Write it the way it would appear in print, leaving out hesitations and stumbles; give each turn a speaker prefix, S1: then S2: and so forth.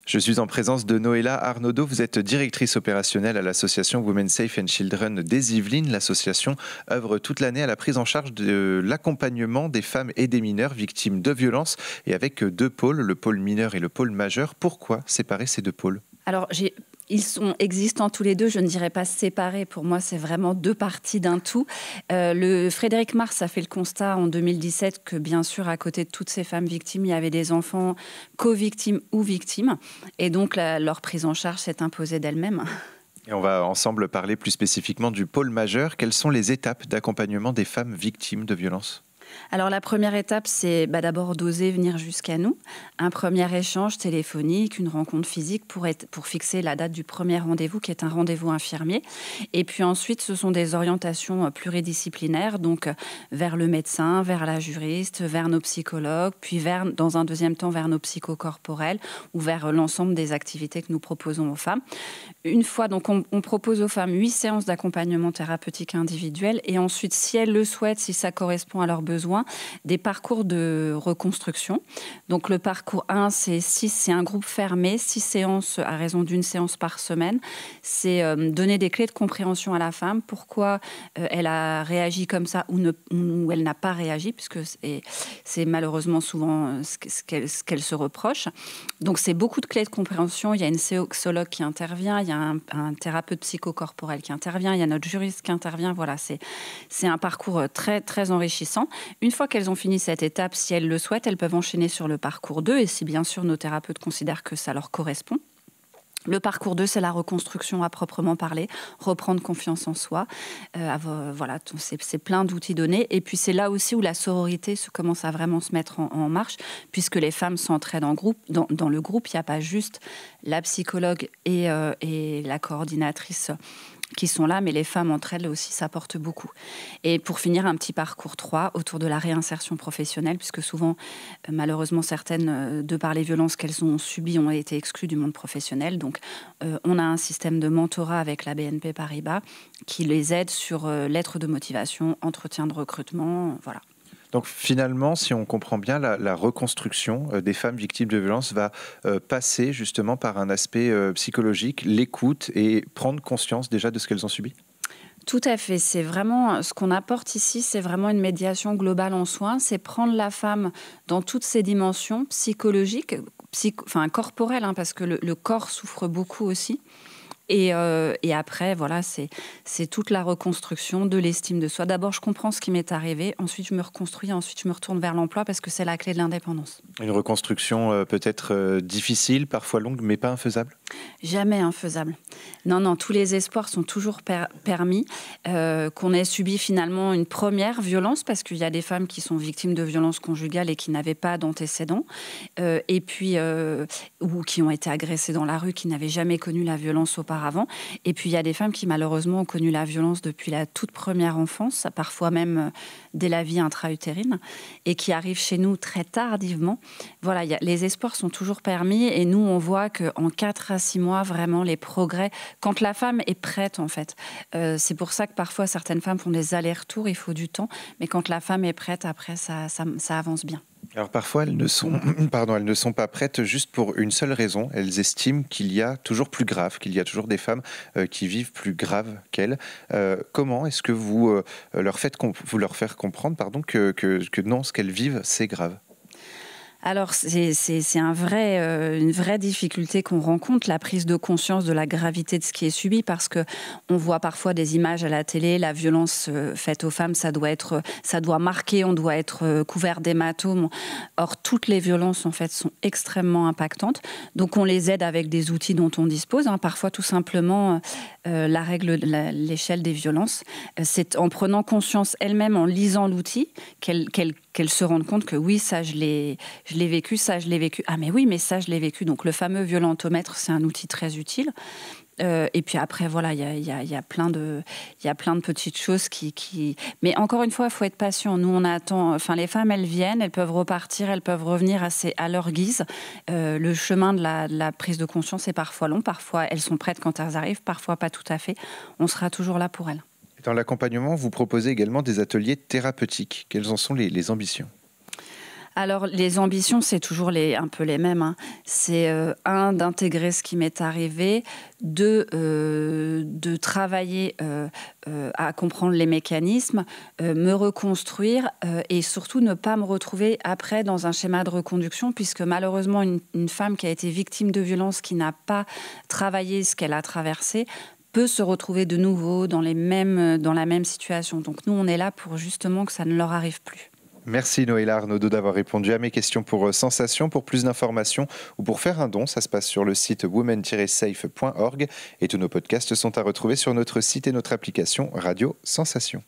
S1: Je suis en présence de Noëlla Arnaudot. Vous êtes directrice opérationnelle à l'association Women Safe and Children des Yvelines. L'association œuvre toute l'année à la prise en charge de l'accompagnement des femmes et des mineurs victimes de violences et avec deux pôles, le pôle mineur et le pôle majeur. Pourquoi séparer ces deux pôles ?
S2: Alors, ils sont existants tous les deux, je ne dirais pas séparés. Pour moi, c'est vraiment deux parties d'un tout. Le Frédéric Mars a fait le constat en 2017 que, bien sûr, à côté de toutes ces femmes victimes, il y avait des enfants co-victimes ou victimes. Et donc, leur prise en charge s'est imposée d'elle-même.
S1: Et on va ensemble parler plus spécifiquement du pôle majeur. Quelles sont les étapes d'accompagnement des femmes victimes de violences ?
S2: Alors la première étape, c'est d'abord d'oser venir jusqu'à nous. Un premier échange téléphonique, une rencontre physique pour fixer la date du premier rendez-vous, qui est un rendez-vous infirmier. Et puis ensuite, ce sont des orientations pluridisciplinaires, donc vers le médecin, vers la juriste, vers nos psychologues, puis dans un deuxième temps vers nos psychocorporels ou vers l'ensemble des activités que nous proposons aux femmes. Une fois, donc, on propose aux femmes 8 séances d'accompagnement thérapeutique individuel et ensuite, si elles le souhaitent, si ça correspond à leurs besoins, des parcours de reconstruction. Donc, le parcours 1, c'est un groupe fermé, 6 séances à raison d'une séance par semaine. C'est donner des clés de compréhension à la femme, pourquoi elle a réagi comme ça ou elle n'a pas réagi, puisque c'est malheureusement souvent ce qu'elle se reproche. Donc, c'est beaucoup de clés de compréhension. Il y a une sexologue qui intervient, il y a un thérapeute psychocorporel qui intervient, il y a notre juriste qui intervient. Voilà, c'est un parcours très, très enrichissant. Une fois qu'elles ont fini cette étape, si elles le souhaitent, elles peuvent enchaîner sur le parcours 2 et si bien sûr nos thérapeutes considèrent que ça leur correspond. Le parcours 2, c'est la reconstruction à proprement parler, reprendre confiance en soi. Voilà, c'est plein d'outils donnés. Et puis, c'est là aussi où la sororité commence à vraiment se mettre en marche, puisque les femmes s'entraident en groupe. Dans le groupe, il n'y a pas juste la psychologue et la coordinatrice qui sont là, mais les femmes entre elles aussi s'apportent beaucoup. Et pour finir, un petit parcours 3 autour de la réinsertion professionnelle, puisque souvent, malheureusement, certaines, de par les violences qu'elles ont subies, ont été exclues du monde professionnel. Donc, on a un système de mentorat avec la BNP Paribas qui les aide sur lettres de motivation, entretien de recrutement, voilà.
S1: Donc finalement, si on comprend bien, la reconstruction des femmes victimes de violences va passer justement par un aspect psychologique, l'écoute et prendre conscience déjà de ce qu'elles ont subi ?
S2: Tout à fait. C'est vraiment ce qu'on apporte ici, c'est vraiment une médiation globale en soins. C'est prendre la femme dans toutes ses dimensions psychologiques, corporelles, parce que le corps souffre beaucoup aussi. Et après, voilà, c'est toute la reconstruction de l'estime de soi. D'abord, je comprends ce qui m'est arrivé. Ensuite, je me reconstruis. Ensuite, je me retourne vers l'emploi parce que c'est la clé de l'indépendance. Une
S1: reconstruction peut-être difficile, parfois longue, mais pas infaisable ?
S2: Jamais infaisable. Non, tous les espoirs sont toujours permis. Qu'on ait subi finalement une première violence, parce qu'il y a des femmes qui sont victimes de violences conjugales et qui n'avaient pas d'antécédents, et puis ou qui ont été agressées dans la rue, qui n'avaient jamais connu la violence auparavant. Et puis il y a des femmes qui malheureusement ont connu la violence depuis la toute première enfance, parfois même dès la vie intra-utérine, et qui arrivent chez nous très tardivement. Voilà, les espoirs sont toujours permis, et nous on voit qu'en 4 à 6 mois, vraiment les progrès, quand la femme est prête en fait. C'est pour ça que parfois certaines femmes font des allers-retours, il faut du temps, mais quand la femme est prête, après ça avance bien.
S1: Alors parfois, elles ne sont pas prêtes juste pour une seule raison. Elles estiment qu'il y a toujours plus grave, qu'il y a toujours des femmes qui vivent plus grave qu'elles. Comment est-ce que vous leur faites comprendre que non, ce qu'elles vivent, c'est grave ?
S2: Alors, c'est une vraie difficulté qu'on rencontre, la prise de conscience de la gravité de ce qui est subi, parce qu'on voit parfois des images à la télé, la violence faite aux femmes, ça doit marquer, on doit être couvert d'hématomes. Or, toutes les violences, en fait, sont extrêmement impactantes. Donc, on les aide avec des outils dont on dispose. Parfois, tout simplement, la règle, l'échelle des violences, c'est en prenant conscience elle-même, en lisant l'outil, qu'elle se rende compte que oui, ça je l'ai vécu, ça je l'ai vécu. Ah mais oui, mais ça je l'ai vécu. Donc le fameux violentomètre, c'est un outil très utile. Et puis après, voilà, il y a plein de petites choses qui... Mais encore une fois, il faut être patient. Nous, on attend... Enfin, les femmes, elles viennent, elles peuvent repartir, elles peuvent revenir à leur guise. Le chemin de la prise de conscience est parfois long. Parfois, elles sont prêtes quand elles arrivent. Parfois, pas tout à fait. On sera toujours là pour elles.
S1: Dans l'accompagnement, vous proposez également des ateliers thérapeutiques. Quelles en sont les ambitions ?
S2: Alors, les ambitions, c'est toujours un peu les mêmes, hein. C'est d'intégrer ce qui m'est arrivé, de travailler à comprendre les mécanismes, me reconstruire et surtout ne pas me retrouver après dans un schéma de reconduction, puisque malheureusement, une femme qui a été victime de violence, qui n'a pas travaillé ce qu'elle a traversé, peut se retrouver de nouveau dans la même situation. Donc nous, on est là pour justement que ça ne leur arrive plus.
S1: Merci Noëlla Arnaudot d'avoir répondu à mes questions pour Sensation. Pour plus d'informations ou pour faire un don, ça se passe sur le site women-safe.org et tous nos podcasts sont à retrouver sur notre site et notre application Radio Sensation.